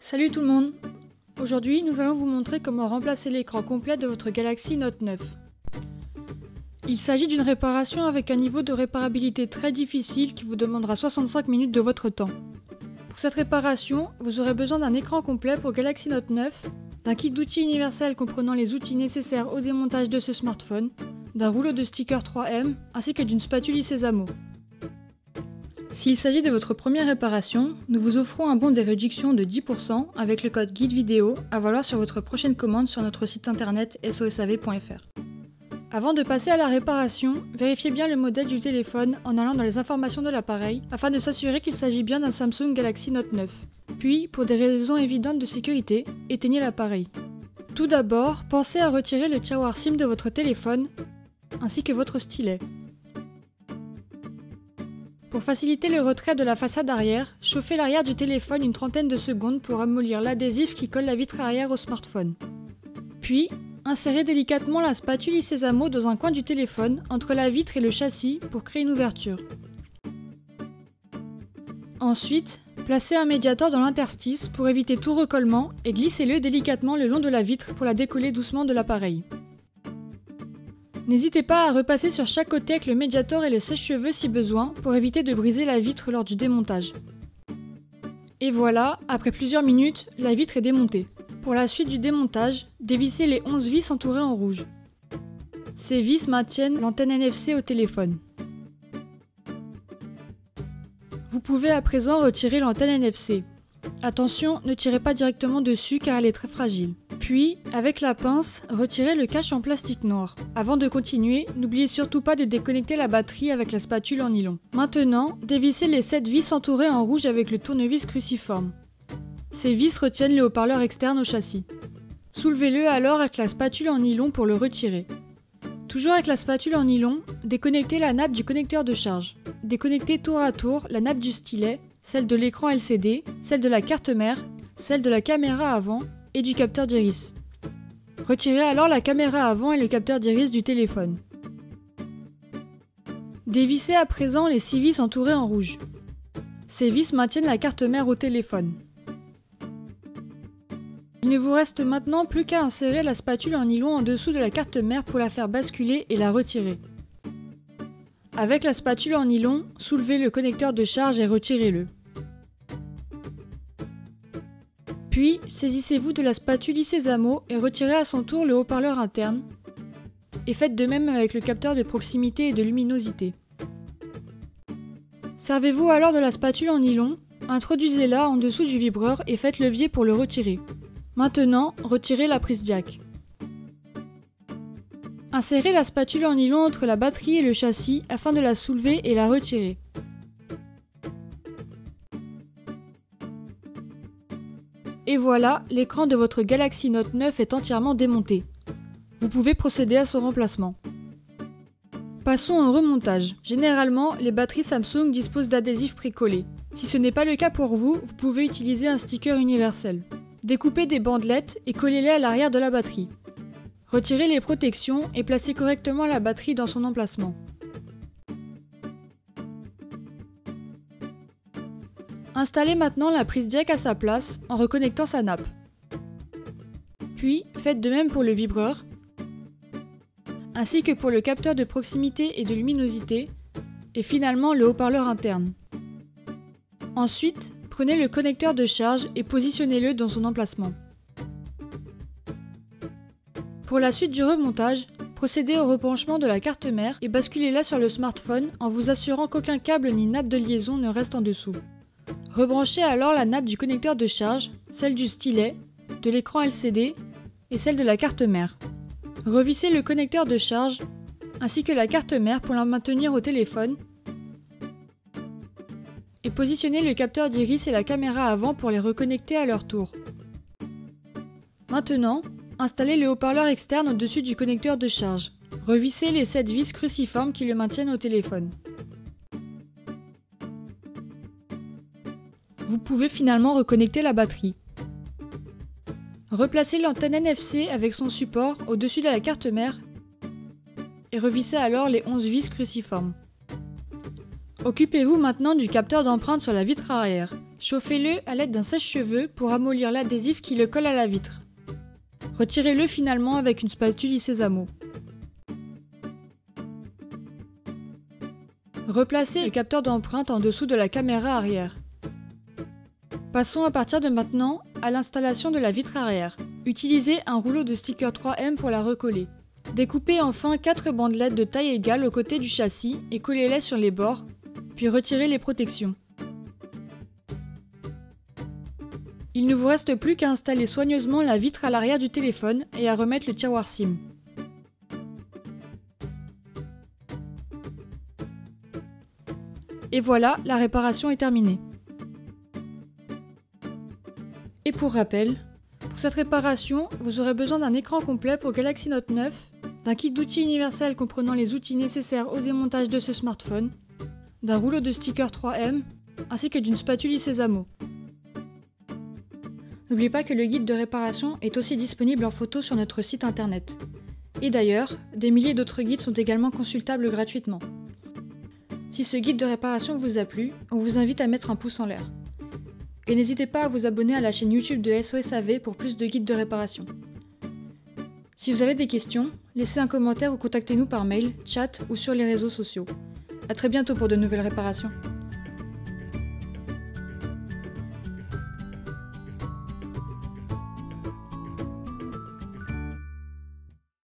Salut tout le monde! Aujourd'hui, nous allons vous montrer comment remplacer l'écran complet de votre Galaxy Note 9. Il s'agit d'une réparation avec un niveau de réparabilité très difficile qui vous demandera 65 minutes de votre temps. Pour cette réparation, vous aurez besoin d'un écran complet pour Galaxy Note 9, d'un kit d'outils universel comprenant les outils nécessaires au démontage de ce smartphone, d'un rouleau de stickers 3M ainsi que d'une spatule Isezamo. S'il s'agit de votre première réparation, nous vous offrons un bon des réductions de 10% avec le code GUIDEVIDEO à valoir sur votre prochaine commande sur notre site internet sosav.fr. Avant de passer à la réparation, vérifiez bien le modèle du téléphone en allant dans les informations de l'appareil afin de s'assurer qu'il s'agit bien d'un Samsung Galaxy Note 9. Puis, pour des raisons évidentes de sécurité, éteignez l'appareil. Tout d'abord, pensez à retirer le tiroir SIM de votre téléphone ainsi que votre stylet. Pour faciliter le retrait de la façade arrière, chauffez l'arrière du téléphone une trentaine de secondes pour ramollir l'adhésif qui colle la vitre arrière au smartphone. Puis, insérez délicatement la spatule Isezamo dans un coin du téléphone entre la vitre et le châssis pour créer une ouverture. Ensuite, placez un médiator dans l'interstice pour éviter tout recollement et glissez-le délicatement le long de la vitre pour la décoller doucement de l'appareil. N'hésitez pas à repasser sur chaque côté avec le médiator et le sèche-cheveux si besoin pour éviter de briser la vitre lors du démontage. Et voilà, après plusieurs minutes, la vitre est démontée. Pour la suite du démontage, dévissez les 11 vis entourées en rouge. Ces vis maintiennent l'antenne NFC au téléphone. Vous pouvez à présent retirer l'antenne NFC. Attention, ne tirez pas directement dessus car elle est très fragile. Puis, avec la pince, retirez le cache en plastique noir. Avant de continuer, n'oubliez surtout pas de déconnecter la batterie avec la spatule en nylon. Maintenant, dévissez les 7 vis entourées en rouge avec le tournevis cruciforme. Ces vis retiennent les haut-parleurs externes au châssis. Soulevez-le alors avec la spatule en nylon pour le retirer. Toujours avec la spatule en nylon, déconnectez la nappe du connecteur de charge. Déconnectez tour à tour la nappe du stylet, celle de l'écran LCD, celle de la carte mère, celle de la caméra avant et du capteur d'iris. Retirez alors la caméra avant et le capteur d'iris du téléphone. Dévissez à présent les 6 vis entourées en rouge. Ces vis maintiennent la carte mère au téléphone. Il ne vous reste maintenant plus qu'à insérer la spatule en nylon en dessous de la carte mère pour la faire basculer et la retirer. Avec la spatule en nylon, soulevez le connecteur de charge et retirez-le. Puis, saisissez-vous de la spatule Isezamo et retirez à son tour le haut-parleur interne. Et faites de même avec le capteur de proximité et de luminosité. Servez-vous alors de la spatule en nylon, introduisez-la en dessous du vibreur et faites levier pour le retirer. Maintenant, retirez la prise jack. Insérez la spatule en nylon entre la batterie et le châssis afin de la soulever et la retirer. Et voilà, l'écran de votre Galaxy Note 9 est entièrement démonté. Vous pouvez procéder à son remplacement. Passons au remontage. Généralement, les batteries Samsung disposent d'adhésifs précollés. Si ce n'est pas le cas pour vous, vous pouvez utiliser un sticker universel. Découpez des bandelettes et collez-les à l'arrière de la batterie. Retirez les protections et placez correctement la batterie dans son emplacement. Installez maintenant la prise jack à sa place en reconnectant sa nappe. Puis, faites de même pour le vibreur, ainsi que pour le capteur de proximité et de luminosité, et finalement le haut-parleur interne. Ensuite, prenez le connecteur de charge et positionnez-le dans son emplacement. Pour la suite du remontage, procédez au rebranchement de la carte mère et basculez-la sur le smartphone en vous assurant qu'aucun câble ni nappe de liaison ne reste en dessous. Rebranchez alors la nappe du connecteur de charge, celle du stylet, de l'écran LCD et celle de la carte mère. Revissez le connecteur de charge ainsi que la carte mère pour la maintenir au téléphone et positionnez le capteur d'iris et la caméra avant pour les reconnecter à leur tour. Maintenant, installez le haut-parleur externe au-dessus du connecteur de charge. Revissez les 7 vis cruciformes qui le maintiennent au téléphone. Vous pouvez finalement reconnecter la batterie. Replacez l'antenne NFC avec son support au-dessus de la carte mère et revissez alors les 11 vis cruciformes. Occupez-vous maintenant du capteur d'empreinte sur la vitre arrière. Chauffez-le à l'aide d'un sèche-cheveux pour ramollir l'adhésif qui le colle à la vitre. Retirez-le finalement avec une spatule Sésamo. Replacez le capteur d'empreinte en dessous de la caméra arrière. Passons à partir de maintenant à l'installation de la vitre arrière. Utilisez un rouleau de sticker 3M pour la recoller. Découpez enfin 4 bandelettes de taille égale aux côtés du châssis et collez-les sur les bords, puis retirez les protections. Il ne vous reste plus qu'à installer soigneusement la vitre à l'arrière du téléphone et à remettre le tiroir SIM. Et voilà, la réparation est terminée. Et pour rappel, pour cette réparation, vous aurez besoin d'un écran complet pour Galaxy Note 9, d'un kit d'outils universel comprenant les outils nécessaires au démontage de ce smartphone, d'un rouleau de sticker 3M, ainsi que d'une spatule Sésamo. N'oubliez pas que le guide de réparation est aussi disponible en photo sur notre site internet. Et d'ailleurs, des milliers d'autres guides sont également consultables gratuitement. Si ce guide de réparation vous a plu, on vous invite à mettre un pouce en l'air. Et n'hésitez pas à vous abonner à la chaîne YouTube de SOS AV pour plus de guides de réparation. Si vous avez des questions, laissez un commentaire ou contactez-nous par mail, chat ou sur les réseaux sociaux. A très bientôt pour de nouvelles réparations.